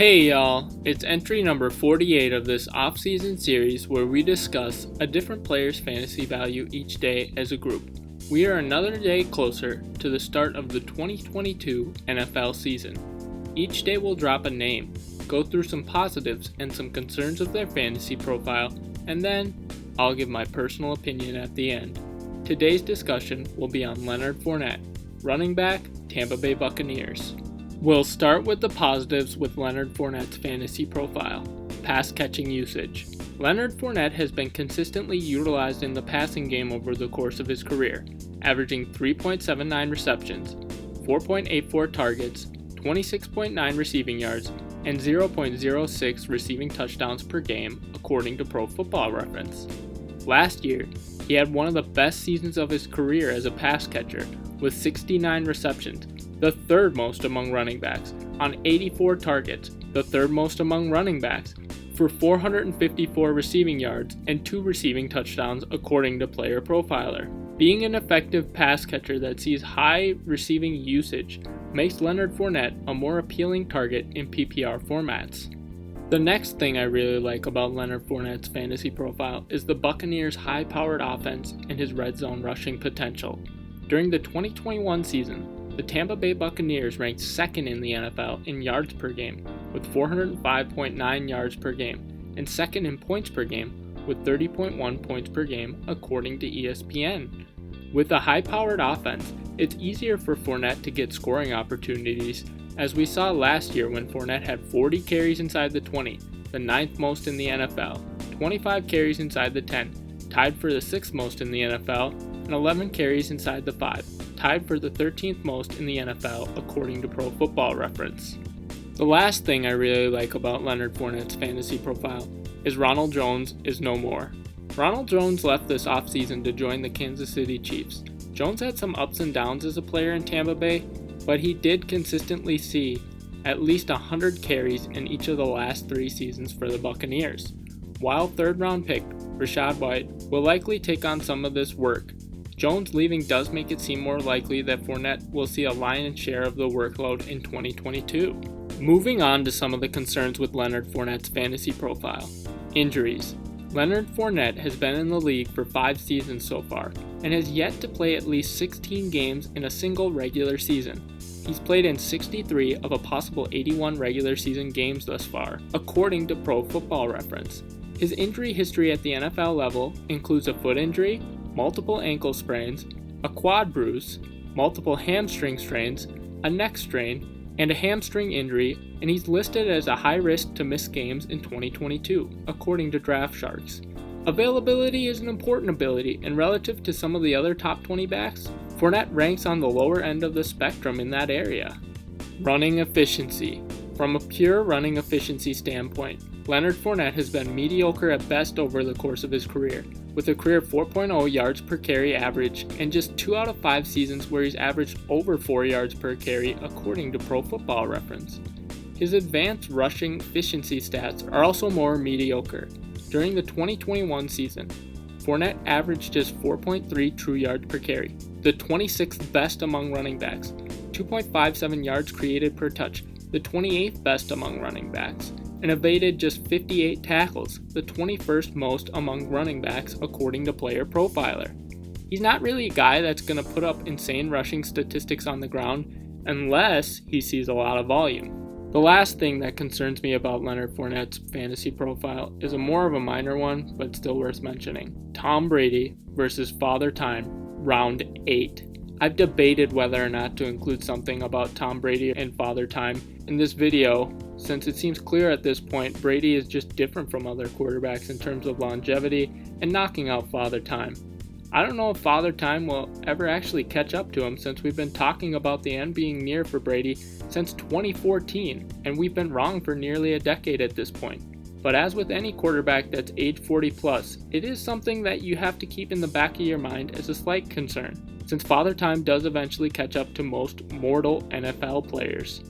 Hey y'all, it's entry number 48 of this off-season series where we discuss a different player's fantasy value each day as a group. We are another day closer to the start of the 2022 NFL season. Each day we'll drop a name, go through some positives and some concerns of their fantasy profile, and then I'll give my personal opinion at the end. Today's discussion will be on Leonard Fournette, running back, Tampa Bay Buccaneers. We'll start with the positives with Leonard Fournette's fantasy profile. Pass catching usage. Leonard Fournette has been consistently utilized in the passing game over the course of his career, averaging 3.79 receptions, 4.84 targets, 26.9 receiving yards, and 0.06 receiving touchdowns per game, according to Pro Football Reference. Last year, he had one of the best seasons of his career as a pass catcher, with 69 receptions, the third most among running backs, on 84 targets, the third most among running backs, for 454 receiving yards and 2 receiving touchdowns according to Player Profiler. Being an effective pass catcher that sees high receiving usage makes Leonard Fournette a more appealing target in PPR formats. The next thing I really like about Leonard Fournette's fantasy profile is the Buccaneers' high-powered offense and his red zone rushing potential. During the 2021 season, the Tampa Bay Buccaneers ranked second in the NFL in yards per game with 405.9 yards per game, and second in points per game with 30.1 points per game according to ESPN. With a high-powered offense, it's easier for Fournette to get scoring opportunities, as we saw last year when Fournette had 40 carries inside the 20, the 9th most in the NFL, 25 carries inside the 10, tied for the 6th most in the NFL, and 11 carries inside the 5, tied for the 13th most in the NFL according to Pro Football Reference. The last thing I really like about Leonard Fournette's fantasy profile is Ronald Jones is no more. Ronald Jones left this offseason to join the Kansas City Chiefs. Jones had some ups and downs as a player in Tampa Bay, but he did consistently see at least 100 carries in each of the last 3 seasons for the Buccaneers. While third-round pick Rachaad White will likely take on some of this work, Jones leaving does make it seem more likely that Fournette will see a lion's share of the workload in 2022. Moving on to some of the concerns with Leonard Fournette's fantasy profile. Injuries. Leonard Fournette has been in the league for 5 seasons so far, and has yet to play at least 16 games in a single regular season. He's played in 63 of a possible 81 regular season games thus far, according to Pro Football Reference. His injury history at the NFL level includes a foot injury, multiple ankle sprains, a quad bruise, multiple hamstring strains, a neck strain, and a hamstring injury, and he's listed as a high risk to miss games in 2022, according to Draft Sharks. Availability is an important ability, and relative to some of the other top 20 backs, Fournette ranks on the lower end of the spectrum in that area. Running efficiency. From a pure running efficiency standpoint, Leonard Fournette has been mediocre at best over the course of his career, with a career 4.0 yards per carry average and just 2 out of 5 seasons where he's averaged over 4 yards per carry according to Pro Football Reference. His advanced rushing efficiency stats are also more mediocre. During the 2021 season, Fournette averaged just 4.3 true yards per carry, the 26th best among running backs, 2.57 yards created per touch, the 28th best among running backs, and evaded just 58 tackles, the 21st most among running backs according to Player Profiler. He's not really a guy that's going to put up insane rushing statistics on the ground unless he sees a lot of volume. The last thing that concerns me about Leonard Fournette's fantasy profile is a more of a minor one, but still worth mentioning. Tom Brady versus Father Time, round 8. I've debated whether or not to include something about Tom Brady and Father Time in this video, since it seems clear at this point Brady is just different from other quarterbacks in terms of longevity and knocking out Father Time. I don't know if Father Time will ever actually catch up to him, since we've been talking about the end being near for Brady since 2014, and we've been wrong for nearly a decade at this point. But as with any quarterback that's age 40 plus, it is something that you have to keep in the back of your mind as a slight concern, since Father Time does eventually catch up to most mortal NFL players.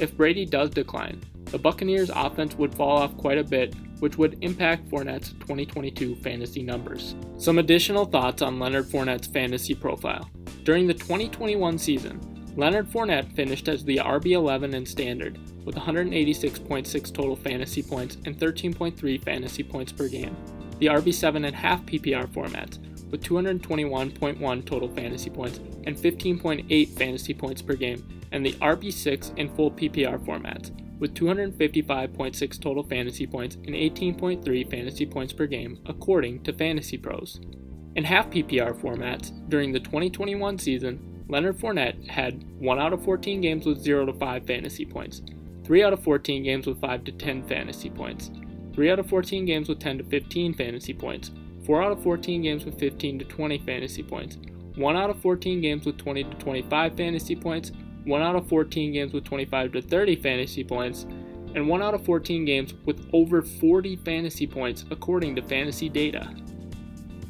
If Brady does decline, the Buccaneers' offense would fall off quite a bit, which would impact Fournette's 2022 fantasy numbers. Some additional thoughts on Leonard Fournette's fantasy profile. During the 2021 season, Leonard Fournette finished as the RB11 in Standard, with 186.6 total fantasy points and 13.3 fantasy points per game. The RB7 and half PPR formats, with 221.1 total fantasy points and 15.8 fantasy points per game, and the RB6 and full PPR formats, with 255.6 total fantasy points and 18.3 fantasy points per game, according to Fantasy Pros. In half PPR formats, during the 2021 season, Leonard Fournette had 1 out of 14 games with 0 to 5 fantasy points, 3 out of 14 games with 5 to 10 fantasy points, 3 out of 14 games with 10 to 15 fantasy points, 4 out of 14 games with 15 to 20 fantasy points, 1 out of 14 games with 20 to 25 fantasy points, 1 out of 14 games with 25 to 30 fantasy points, and 1 out of 14 games with over 40 fantasy points according to fantasy data.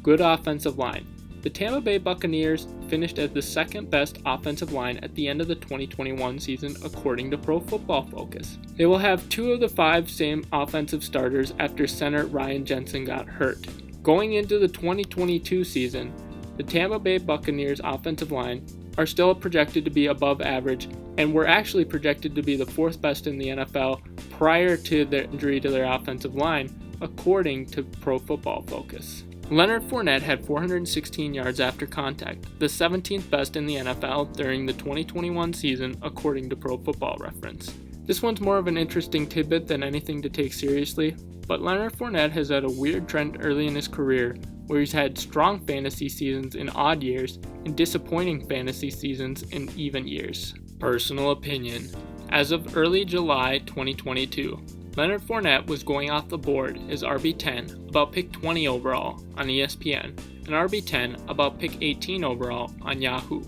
Good offensive line. The Tampa Bay Buccaneers finished as the second best offensive line at the end of the 2021 season according to Pro Football Focus. They will have 2 of the 5 same offensive starters after center Ryan Jensen got hurt. Going into the 2022 season, the Tampa Bay Buccaneers offensive line are still projected to be above average and were actually projected to be the 4th best in the NFL prior to the injury to their offensive line according to Pro Football Focus. Leonard Fournette had 416 yards after contact, the 17th best in the NFL during the 2021 season according to Pro Football Reference. This one's more of an interesting tidbit than anything to take seriously, but Leonard Fournette has had a weird trend early in his career where he's had strong fantasy seasons in odd years and disappointing fantasy seasons in even years. Personal opinion. As of early July 2022, Leonard Fournette was going off the board as RB10 about pick 20 overall on ESPN and RB10 about pick 18 overall on Yahoo.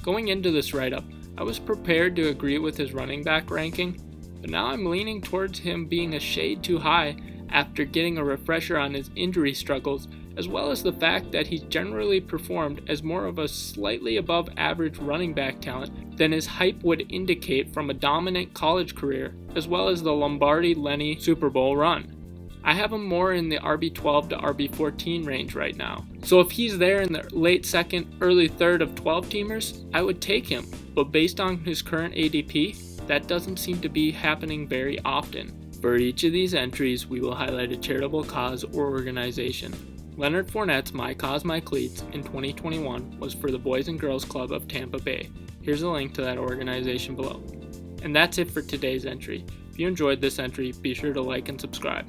Going into this write-up, I was prepared to agree with his running back ranking, but now I'm leaning towards him being a shade too high after getting a refresher on his injury struggles, as well as the fact that he's generally performed as more of a slightly above average running back talent than his hype would indicate from a dominant college career, as well as the Lombardi-Lenny Super Bowl run. I have him more in the RB12 to RB14 range right now. So if he's there in the late second, early third of 12-teamers, I would take him. But based on his current ADP, that doesn't seem to be happening very often. For each of these entries, we will highlight a charitable cause or organization. Leonard Fournette's My Cause, My Cleats in 2021 was for the Boys and Girls Club of Tampa Bay. Here's a link to that organization below. And that's it for today's entry. If you enjoyed this entry, be sure to like and subscribe.